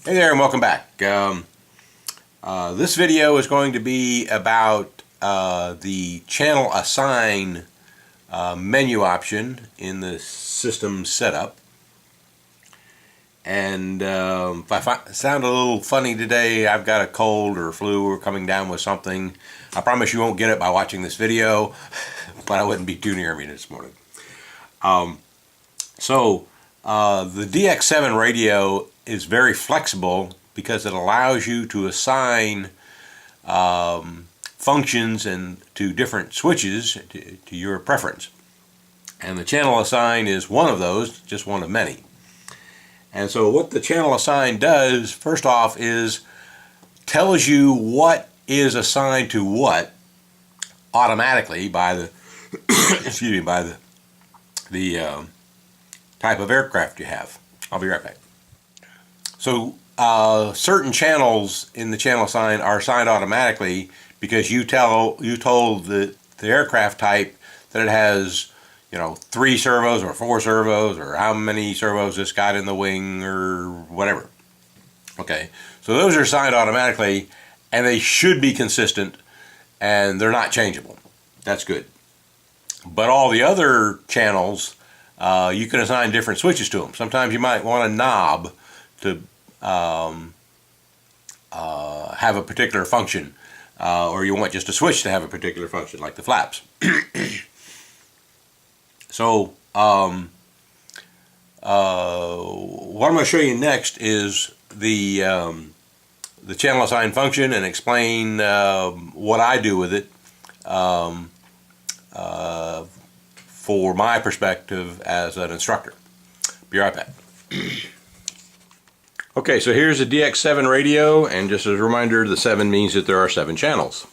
Hey there and welcome back. This video is going to be about the channel assign menu option in the system setup. And if I sound a little funny today, I've got a cold or flu or coming down with something. I promise you won't get it by watching this video, but I wouldn't be too near me this morning. The DX7 radio is very flexible because it allows you to assign functions to different switches to your preference. And the channel assign is one of those, just one of many. And so what the channel assign does, first off, is tells you what is assigned to what automatically by the excuse me, by the type of aircraft you have. I'll be right back. So certain channels in the channel assign are assigned automatically because you told the aircraft type that it has, 3 servos or 4 servos or how many servos it's got in the wing or whatever. Okay, so those are assigned automatically and they should be consistent and they're not changeable. That's good. But all the other channels, you can assign different switches to them. Sometimes you might want a knob to have a particular function, or you want just a switch to have a particular function, like the flaps. So what I'm going to show you next is the channel assign function and explain what I do with it for my perspective as an instructor. Be right back. Okay, so here's the DX7 radio, and just as a reminder, the 7 means that there are 7 channels.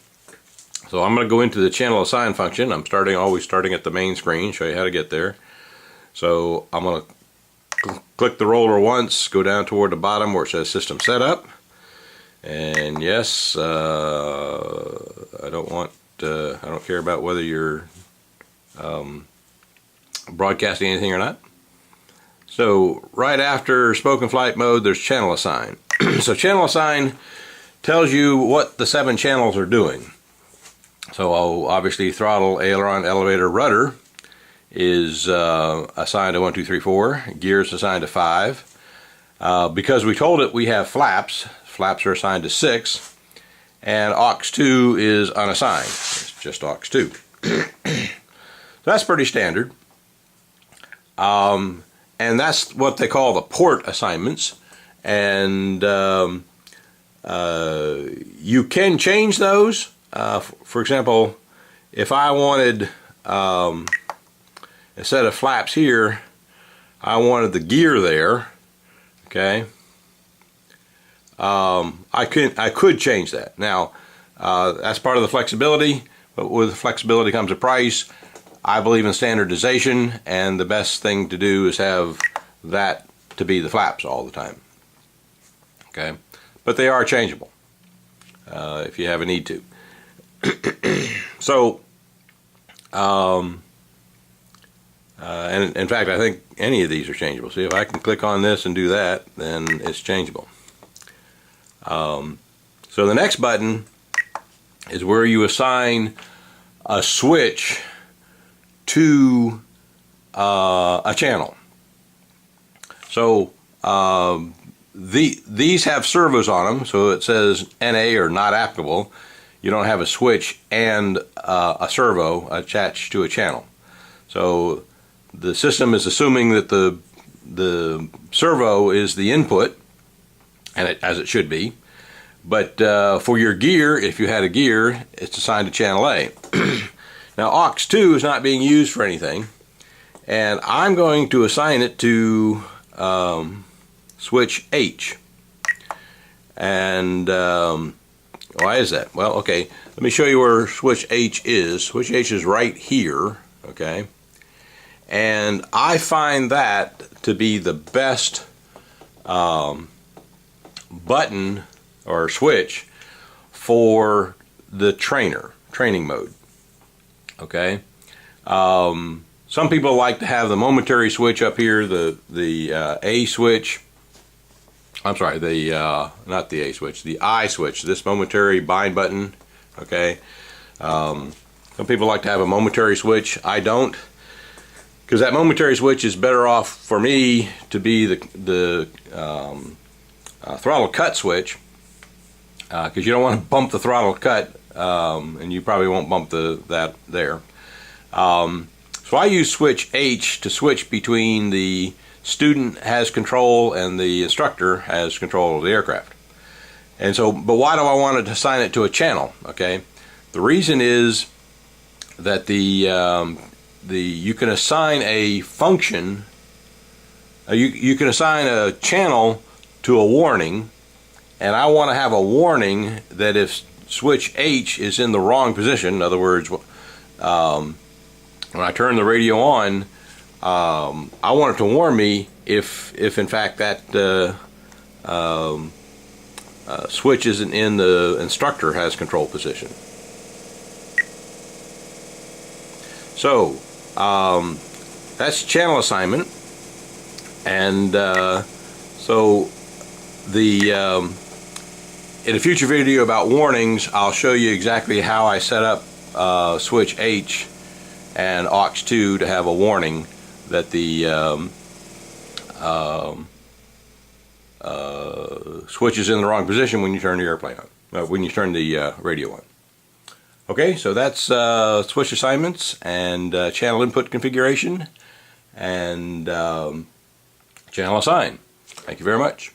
So I'm going to go into the channel assign function. I'm always starting at the main screen, show you how to get there. So I'm going to click the roller once, go down toward the bottom where it says system setup. And yes, I don't care about whether you're broadcasting anything or not. So right after spoken flight mode, there's channel assign. So channel assign tells you what the 7 channels are doing. So obviously throttle, aileron, elevator, rudder is assigned to 1, 2, 3, 4. Gear is assigned to 5. Because we told it we have flaps. Flaps are assigned to 6. And aux2 is unassigned. It's just aux2. So that's pretty standard. And that's what they call the port assignments. And you can change those. For example, if I wanted, instead of flaps here, I wanted the gear there, okay, I could change that. Now, that's part of the flexibility, but with flexibility comes a price. I believe in standardization, and the best thing to do is have that to be the flaps all the time, okay, but they are changeable if you have a need to. So, and in fact, I think any of these are changeable. See, if I can click on this and do that, then it's changeable. So the next button is where you assign a switch to a channel. So these have servos on them, so it says NA or not applicable. You don't have a switch and a servo attached to a channel. So the system is assuming that the servo is the input, and as it should be. But for your gear, if you had a gear, it's assigned to channel A. Now aux2 is not being used for anything, and I'm going to assign it to switch H. And why is that? Well, okay, let me show you where switch H is. Switch H is right here, okay? And I find that to be the best button or switch for the training mode, okay? Some people like to have the momentary switch up here, the A switch, I'm sorry, the not the A switch, the I switch, this momentary bind button. Okay, some people like to have a momentary switch. I don't, because that momentary switch is better off for me to be the throttle cut switch, because you don't want to bump the throttle cut, and you probably won't bump that there. So I use switch H to switch between the student has control and the instructor has control of the aircraft. And so, but why do I want to assign it to a channel? Okay, the reason is that you can assign a function, you can assign a channel to a warning, and I want to have a warning that if switch H is in the wrong position, in other words, when I turn the radio on, I want it to warn me if in fact that switch isn't in the instructor has control position. So that's channel assignment, and so in a future video about warnings, I'll show you exactly how I set up switch H and aux 2 to have a warning that the switch is in the wrong position when you turn the airplane on, when you turn the radio on. Okay, so that's switch assignments and channel input configuration and channel assign. Thank you very much.